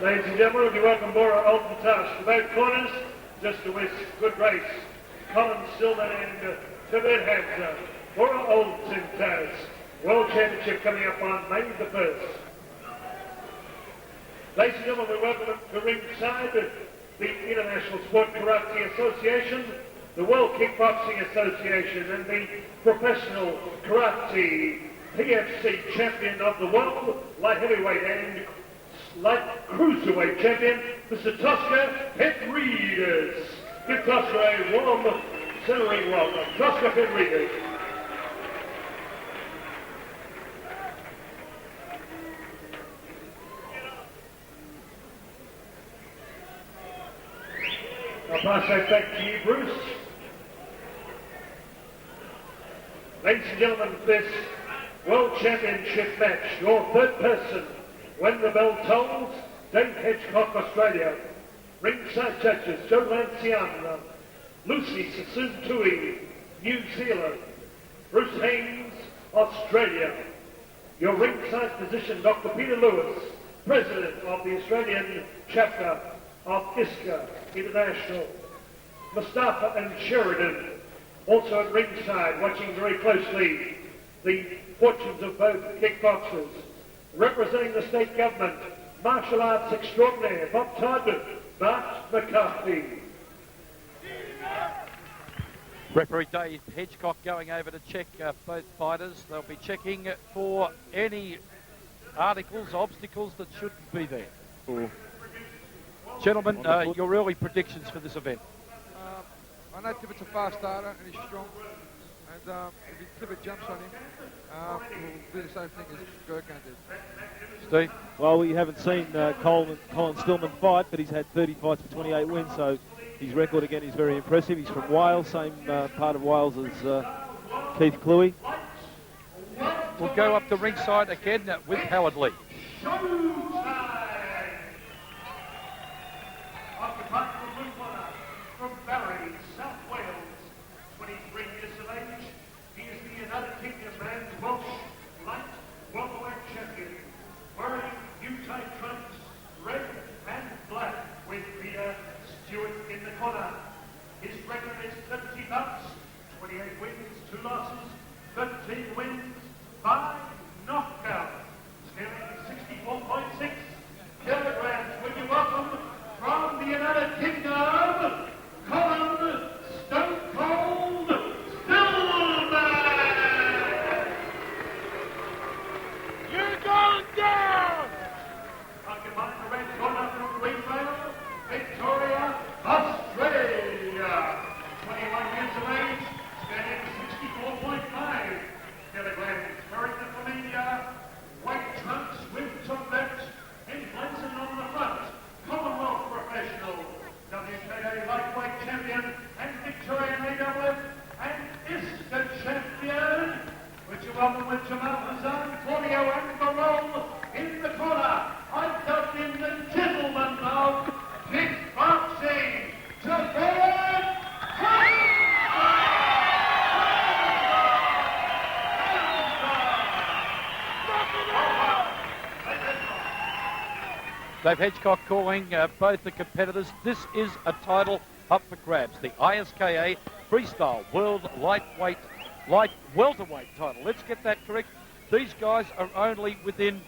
Ladies and gentlemen, we welcome Bora Alton Tash. The both corners, just to wish good race. Colin Stilman and Tibet Hamza. Bora Alton Tash. World Championship coming up on May the 1st. Ladies and gentlemen, we welcome to ringside the International Sport Karate Association, the World Kickboxing Association, and the Professional Karate PFC Champion of the World, Light Heavyweight and Light Cruiserweight Champion, Mr. Tosca Pedregas. Give Tosca a warm centering welcome. Tosca Pedregas. I'll pass that back to you, Bruce. Ladies and gentlemen, this World Championship match, your third person, when the bell tolls, Dave Hedgecock, Australia. Ringside judges, Joe Lanciano, Lucy Sassoon-Tui, New Zealand. Bruce Haynes, Australia. Your ringside physician, Dr. Peter Lewis, President of the Australian chapter of ISCA International. Mustafa and Sheridan, also at ringside, watching very closely the fortunes of both kickboxers. Representing the state government, martial arts extraordinaire, Bob Todd, Bart McCarthy. Referee Dave Hedgecock going over to check both fighters. They'll be checking for any articles, obstacles that shouldn't be there. Gentlemen, your early predictions for this event? I know Tibet's a fast starter and he's strong. And if Tibet jumps on him, we'll do the same thing as Gurkhan did. Steve? Well, we haven't seen Colin Stilman fight, but he's had 30 fights for 28 wins, so his record again is very impressive. He's from Wales, same part of Wales as Keith Cluey. We'll go up the ringside again with Howard Lee. From Barry, South Wales, 23 years of age. He is the United Kingdom and Welsh light welterweight champion, wearing U-type trunks, red and black, with Peter Stewart in the corner. His record is 30 bouts, 28 wins, 2 losses, 13 wins, 5 knockouts, scaling 64.6 kilograms. Would you welcome from the United Kingdom, Colin Stone Cold Stilman! You're going down! Occupying the red corner from Greenvale, Victoria, Australia. 21 years of age, standing 64.5 kilograms. Wearing the familiar white trunks with chocolate emblazoned on the front. Commonwealth professional, WKA lightweight champion, and Victorian AWF and ISCA champion. Would you welcome with Jamal Hazan, Claudio and Barol in the corner. I dubbed him the gentleman of kickboxing. Tibet Hamza! Dave Hedgecock calling both the competitors. This is a title up for grabs. The ISKA Freestyle World Light Welterweight title. Let's get that correct. These guys are only within,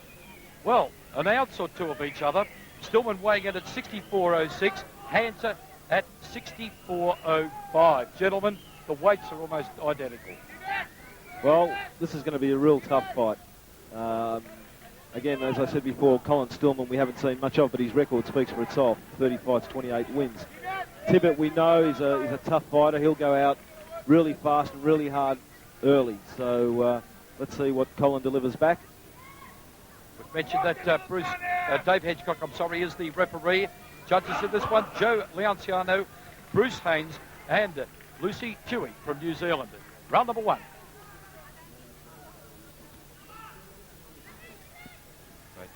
well, an ounce or two of each other. Stillman weighing in at 64.06. Hamza at 64.05. Gentlemen, the weights are almost identical. Well, this is going to be a real tough fight. Again, as I said before, Colin Stilman we haven't seen much of, but his record speaks for itself. 30 fights, 28 wins. Tibet, we know, is a tough fighter. He'll go out really fast and really hard early. So let's see what Colin delivers back. We've mentioned that Dave Hedgecock, is the referee. Judges in this one, Joe Lanciano, Bruce Haynes, and Lucy Tui from New Zealand. Round number 1.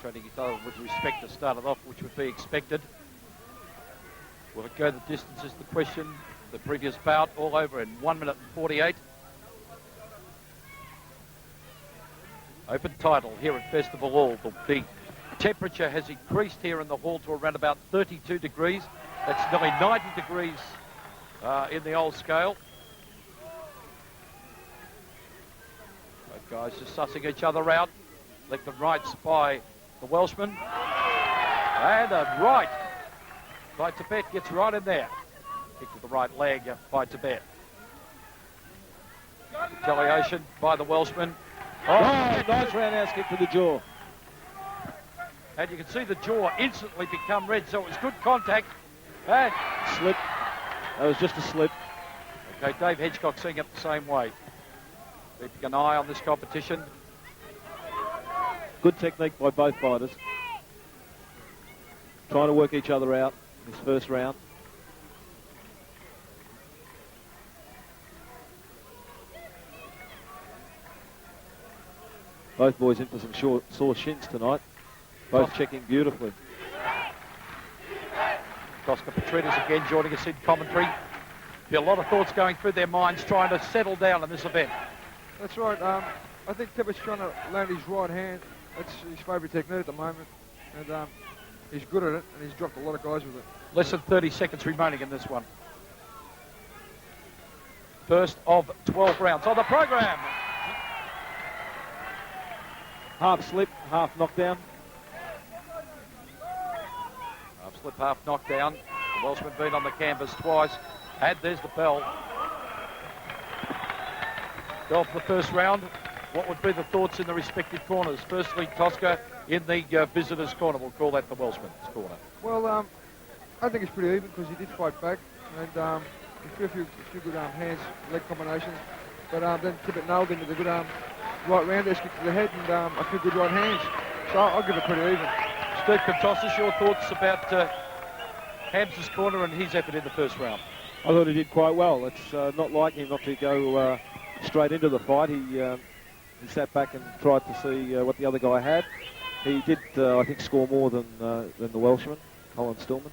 Trading each other with respect to start it off, which would be expected. Will it go the distance is the question. The previous bout all over in 1 minute and 48. Open title here at Festival Hall. The temperature has increased here in the hall to around about 32 degrees. That's nearly 90 degrees in the old scale. Both guys just sussing each other out. Left and rights by the Welshman. And a right by Tibet, gets right in there. Kick to the right leg by Tibet. Retaliation by the Welshman. Oh, nice roundhouse kick to the jaw. And you can see the jaw instantly become red, so it was good contact. And Slip. That was just a slip. okay, Dave Hedgecock seeing it the same way. Keeping an eye on this competition. Good technique by both fighters. Trying to work each other out in this first round. Both boys in for some sore shins tonight. Both checking beautifully. Oscar Petridis again joining us in commentary. Be a lot of thoughts going through their minds trying to settle down in this event. That's right. I think Tibet's trying to land his right hand. That's his favourite technique at the moment. And he's good at it, and he's dropped a lot of guys with it. Less than 30 seconds remaining in this one. First of 12 rounds on the program. Half slip, half knockdown. Half slip, half knockdown. The Welshman been on the canvas twice. And there's the bell. Bell for the first round. What would be the thoughts in the respective corners? Firstly, Tosca in the visitors' corner. We'll call that the Welshman's corner. Well, I think it's pretty even because he did fight back, and he threw a few good hands, leg combinations. But then Tibet nailed him with a good right roundhouse kick to the head and a few good right hands. So I'll give it pretty even. Steve Contosas, your thoughts about Hamza's corner and his effort in the first round? I thought he did quite well. It's not like him not to go straight into the fight. He sat back and tried to see what the other guy had. He did, I think, score more than the Welshman, Colin Stilman.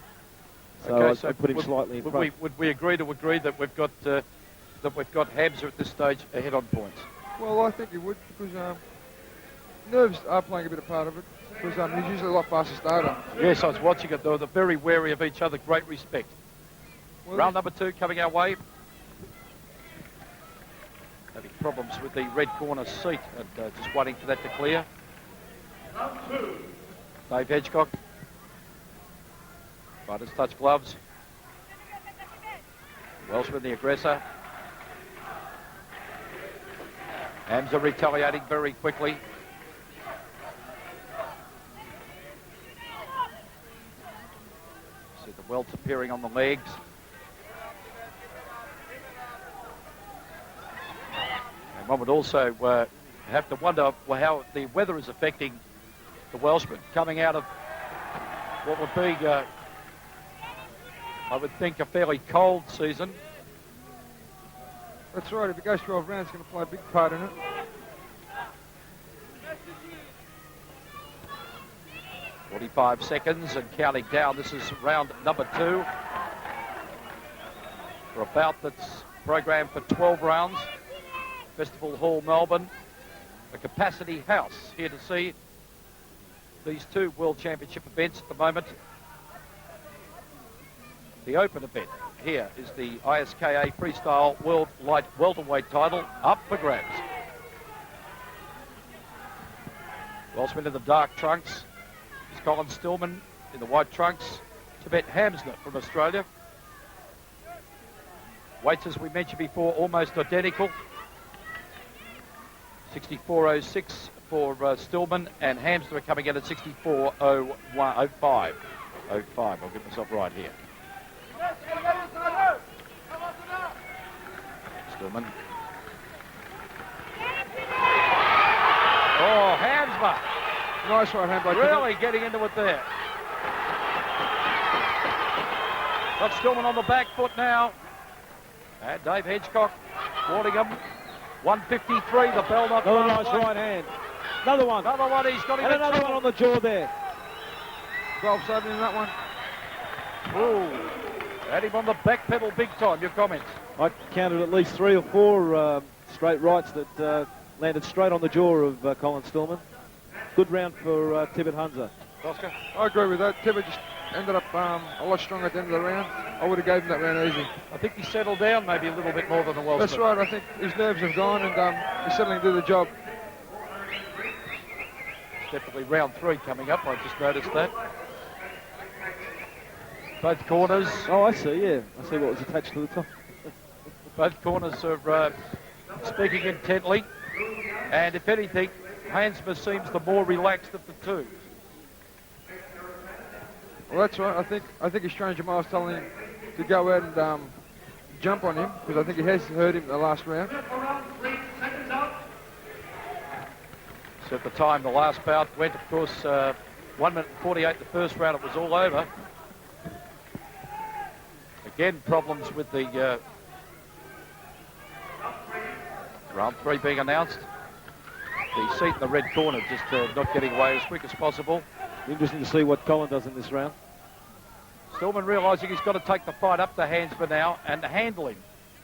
So, okay, I put him slightly in front. Would we agree that we've got Hamza at this stage ahead on points? Well, I think he would because nerves are playing a bit of part of it. Because he's usually a lot faster starter. Yes, I was watching it. They're very wary of each other. Great respect. Well, round number 2 coming our way. Having problems with the red corner seat and just waiting for that to clear. Round 2. Dave Hedgecock. Fighters touch gloves. Welshman the aggressor. Hamza retaliating very quickly. See the welts appearing on the legs. And one would also have to wonder how the weather is affecting the Welshman coming out of what would be, I would think, a fairly cold season. That's right. If it goes 12 rounds, it's going to play a big part in it. .45 seconds and counting down. This is round number 2. For a bout that's programmed for 12 rounds. Festival Hall, Melbourne. A capacity house here to see these two World Championship events at the moment. The open event here is the ISKA Freestyle World Light Welterweight title up for grabs. Welshman in the dark trunks. It's Colin Stilman in the white trunks. Tibet Hamza from Australia. Weights, as we mentioned before, almost identical. 64.06 for Stilman, and Hamza are coming in at 64.05. 05, I'll get myself right here. Stilman. Oh, Hamza. Nice right hand by Really getting into it there. Got Stilman on the back foot now. And Dave Hedgecock warning him. 153, the bell not Another nice right hand. Another one. Another one, he's got him. And another one on the jaw there. 12-7 in that one. Ooh. Had him on the back pedal big time. Your comments? I counted at least 3 or 4 straight rights that landed straight on the jaw of Colin Stilman. Good round for Tibet Hamza. Oscar? I agree with that. Tibet just ended up a lot stronger at the end of the round. I would have gave him that round easy. I think he settled down maybe a little bit more than the Welshman. That's right. I think his nerves have gone and he's settling to do the job. It's definitely round 3 coming up. I just noticed that. Both corners. Oh, I see, yeah. I see what was attached to the top. Both corners are speaking intently. And if anything, Hansma seems the more relaxed of the two. Well, that's right. I think his trainer Jamal's telling him to go out and jump on him because I think he has hurt him in the last round. So at the time the last bout went, of course, 1 minute and 48 the first round, it was all over. Again, problems with the round 3 being announced. The seat in the red corner just not getting away as quick as possible. Interesting to see what Colin does in this round. Stillman realising he's got to take the fight up to Hansma now and handle him.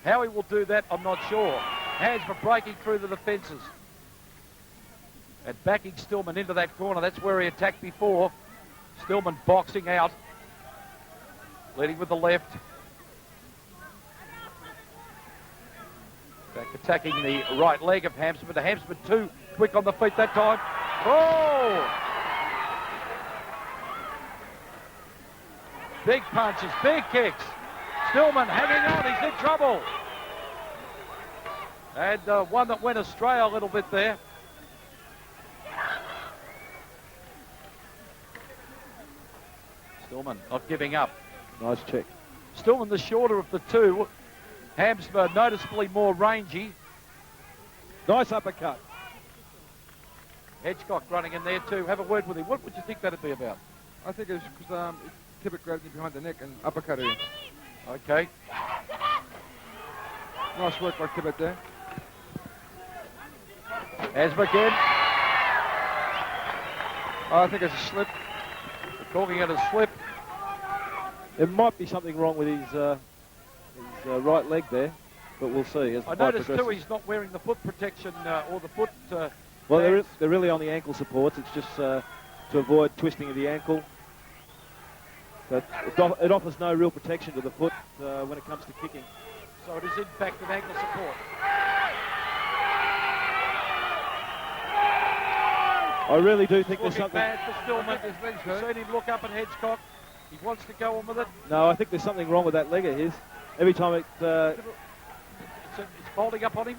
How he will do that, I'm not sure. Hansma breaking through the defences and backing Stillman into that corner. That's where he attacked before. Stillman boxing out, leading with the left. Back attacking the right leg of Hamza, but Hamza too quick on the feet that time. Oh! Big punches, big kicks. Stillman hanging on, he's in trouble. And one that went astray a little bit there. Stillman not giving up. Nice check. Stillman the shorter of the two. Hamza noticeably more rangy. Nice uppercut. Hedgecock running in there too. Have a word with him. What would you think that'd be about? I think it's because Tibet grabbed him behind the neck and uppercutted him. Okay. Nice work by Tibet there. Asma again. I think it's a slip. They're calling it a slip. There might be something wrong with his right leg there, but we'll see. As the I fight noticed too progresses. he's not wearing the foot protection or the foot. Well, pads. they're really on the ankle supports. It's just to avoid twisting of the ankle. But it offers no real protection to the foot when it comes to kicking. So it is in fact an ankle support. I really do think there's Looking something. bad for Stillman. You've seen him look up at Hedgecock. He wants to go on with it. No, I think there's something wrong with that leg of his. Every time it... It's folding up on him.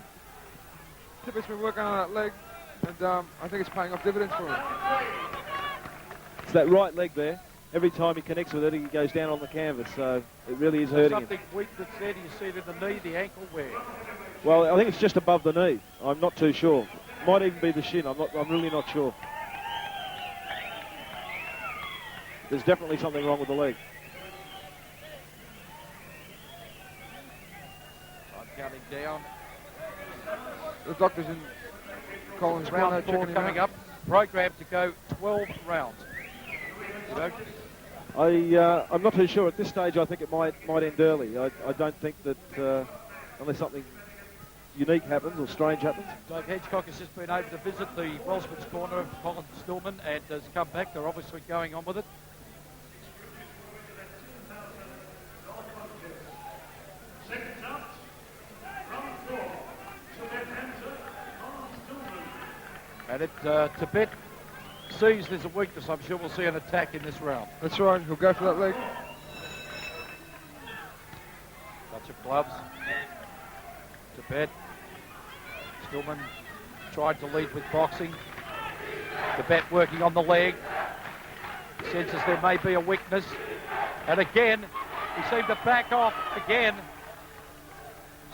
Tibet's been working on that leg, and I think it's paying off dividends for him. It's that right leg there. Every time he connects with it, he goes down on the canvas. So it really is hurting him. Something weak that's there. Do you see it in the knee, the ankle, where? Well, I think it's just above the knee. I'm not too sure. Might even be the shin. I'm really not sure. There's definitely something wrong with the leg. I'm counting down. The doctor's in Colin's corner. Round 4 checking him coming out. up. Programmed to go 12 rounds. You know? I'm not too sure. At this stage, I think it might end early. I don't think that unless something unique happens or strange happens. Dave Hedgecock has just been able to visit the Welshman's corner of Colin Stilman and has come back. They're obviously going on with it. Second out, round 4, Tibet Hamza, Colin Stilman. And it Tibet sees there's a weakness. I'm sure we'll see an attack in this round. That's right. He'll go for that leg. Touch of gloves. Tibet. Stillman tried to lead with boxing. Tibet working on the leg. Senses there may be a weakness. And again, he seemed to back off again.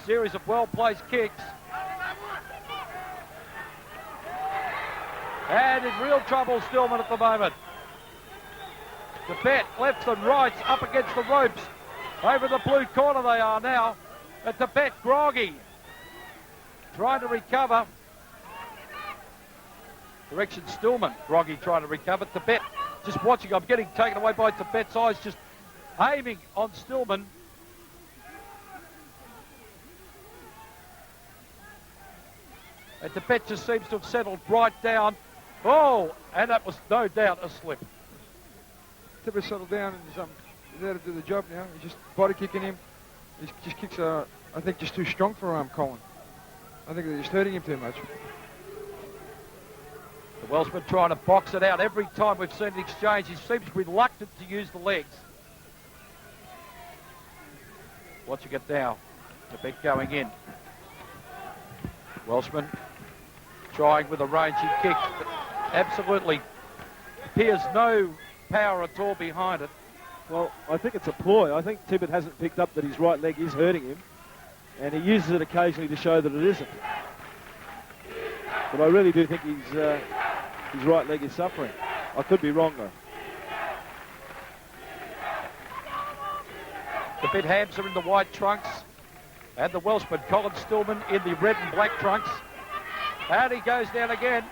Series of well-placed kicks. And in real trouble, Stillman at the moment. Tibet, lefts and rights, up against the ropes. Over the blue corner they are now. And Tibet groggy. Trying to recover. Direction Stillman. Groggy trying to recover. Tibet just watching. I'm getting taken away by Tibet's eyes, just aiming on Stillman. And Tibet just seems to have settled right down. Oh, and that was no doubt a slip. Tibet settled down and he's there to do the job now. He's just body kicking him. He just kicks, I think, just too strong for Colin. I think they're just hurting him too much. The Welshman trying to box it out. Every time we've seen an exchange, he seems reluctant to use the legs. Watching it now. Tibet going in. Welshman trying with a rangy kick. Absolutely appears no power at all behind it. Well, I think it's a ploy. I think Tibet hasn't picked up that his right leg is hurting him, and he uses it occasionally to show that it isn't. But I really do think his right leg is suffering. I could be wrong, though. Tibet Hamza in the white trunks, and the Welshman Colin Stilman in the red and black trunks. And he goes down again.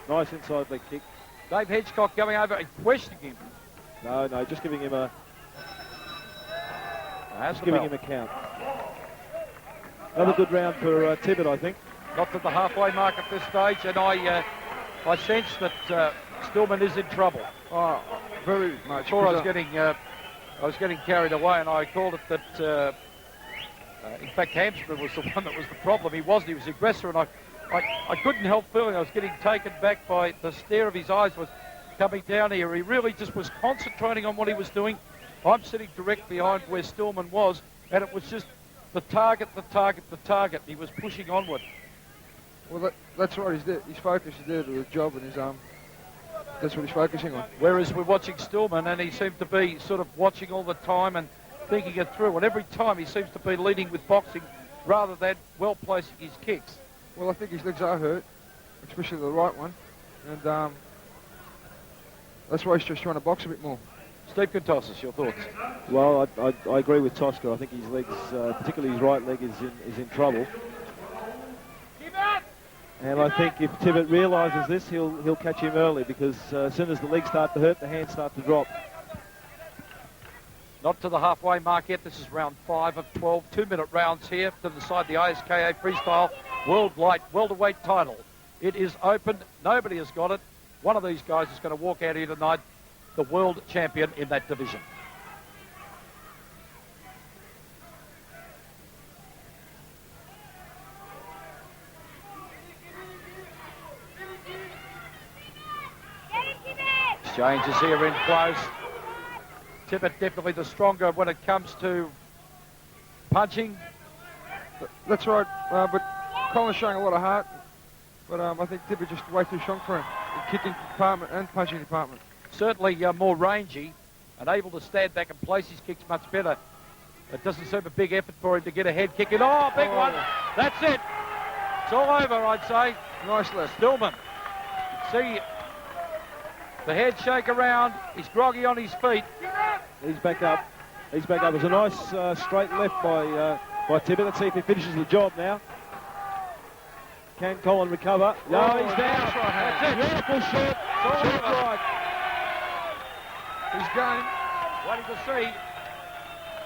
Nice inside leg kick. Dave Hedgecock going over and questioning him. No, just giving him a count. Another good round for Tibet, I think. Got to the halfway mark at this stage, and I sense that Stillman is in trouble. Oh, very much. Before I was getting carried away, and I called it that. In fact, Hamza was the one that was the problem. He wasn't. He was the aggressor, and I couldn't help feeling I was getting taken back by the stare of his eyes was coming down here. He really just was concentrating on what he was doing. I'm sitting directly behind where Stillman was, and it was just the target. He was pushing onward. Well, that's right. He's there. His focus is there to the job, and that's what he's focusing on. Whereas we're watching Stillman, and he seemed to be sort of watching all the time and thinking it through. And every time he seems to be leading with boxing rather than well placing his kicks. Well, I think his legs are hurt, especially the right one, and that's why he's just trying to box a bit more. Steve Contosis, your thoughts? Well, I agree with Tosca. I think his legs, particularly his right leg, is in trouble. And I think if Tibet realises this, he'll catch him early, because as soon as the legs start to hurt, the hands start to drop. Not to the halfway mark yet. This is round 5 of 12. 2-minute rounds here to decide the ISKA Freestyle World Light Welterweight title. It is open. Nobody has got it. One of these guys is going to walk out here tonight, the world champion in that division. Exchanges here in close. Tibet definitely the stronger when it comes to punching. That's right, but Colin's showing a lot of heart. But I think Tibet just way too strong for him. The kicking department and punching department. Certainly more rangy and able to stand back and place his kicks much better. It doesn't seem a big effort for him to get a head kick in. Oh, big one. That's it. It's all over, I'd say. Nice left. Stillman. See the head shake around. He's groggy on his feet. He's back up. It was a nice straight left by Tibet. Let's see if he finishes the job now. Can Colin recover? No, he's down. That's it. Beautiful shot. Short right. He's going. Waiting to see.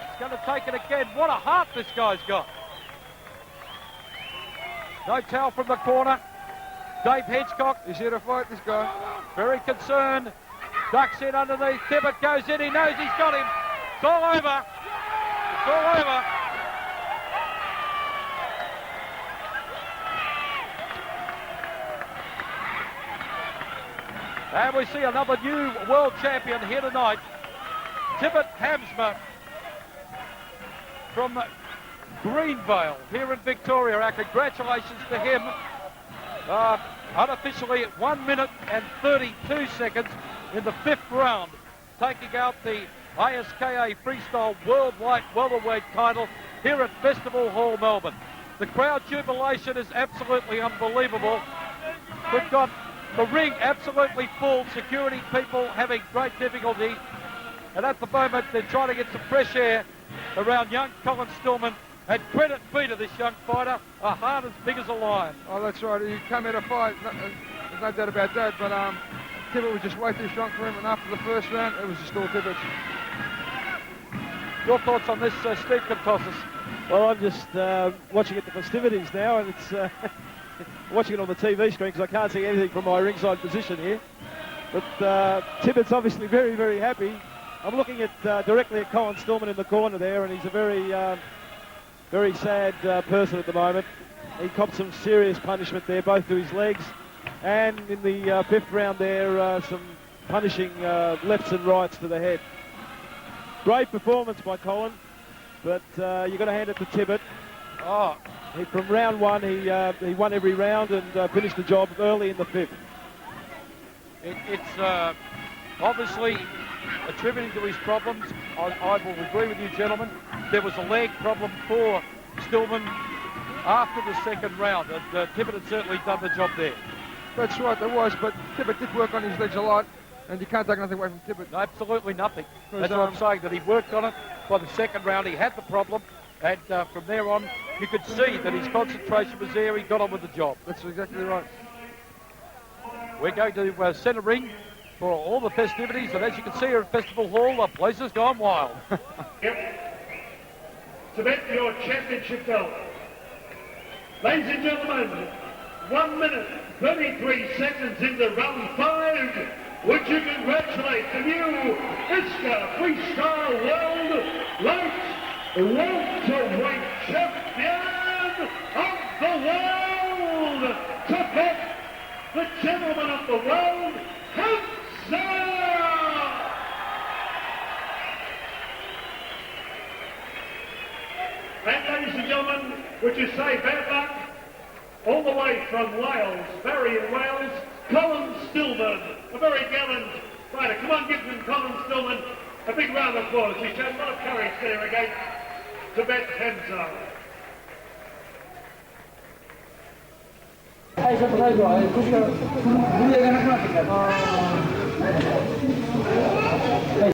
He's going to take it again. What a heart this guy's got. No towel from the corner. Dave Hedgecock. He's here to fight this guy. Very concerned. Ducks in underneath. Tibet goes in. He knows he's got him. It's all over. It's all over. And we see another new world champion here tonight. Tibet Hamza from Greenvale here in Victoria. Our congratulations to him. Unofficially at 1 minute and 32 seconds in the 5th round, taking out the ISKA Freestyle World Light Welterweight title here at Festival Hall, Melbourne. The crowd jubilation is absolutely unbelievable. We've got the ring absolutely full, security people having great difficulty, and at the moment they're trying to get some fresh air around young Colin Stilman. And credit be to this young fighter, a heart as big as a lion. Oh, that's right. He came out to fight. There's no doubt about that. But Tibet was just way too strong for him. And after the first round, it was just all Tibet. Your thoughts on this, Steve Contosis? Well, I'm just watching at the festivities now, and it's watching it on the TV screen because I can't see anything from my ringside position here. But Tibet's obviously very, very happy. I'm looking at directly at Colin Stilman in the corner there, and he's a very sad person at the moment. He copped some serious punishment there, both to his legs, and in the fifth round there, some punishing lefts and rights to the head. Great performance by Colin, but you've got to hand it to Tibet. Oh, From round one, he won every round and finished the job early in the fifth. it's obviously attributing to his problems. I will agree with you, gentlemen. There was a leg problem for Stillman after the second round, and Tibet had certainly done the job there. That's right, there was, but Tibet did work on his legs a lot, and you can't take nothing away from Tibet. No, absolutely nothing. That's what I'm saying, that he worked on it. By the second round, he had the problem, and from there on, you could see that his concentration was there. He got on with the job. That's exactly right. We're going to centre ring for all the festivities, and as you can see here at Festival Hall, the place has gone wild. Yep. Tibet, your championship belt. Ladies and gentlemen, 1 minute, 33 seconds into round 5. Would you congratulate the new ISCA Freestyle World Light Welterweight Champion of the World, Tibet, the gentleman of the world, Hamza! And ladies and gentlemen, would you say bad luck? All the way from Wales, Barry in Wales, Colin Stilman, a very gallant fighter. Come on, give him Colin Stilman a big round of applause. He showed a lot of courage there against Tibet Hamza.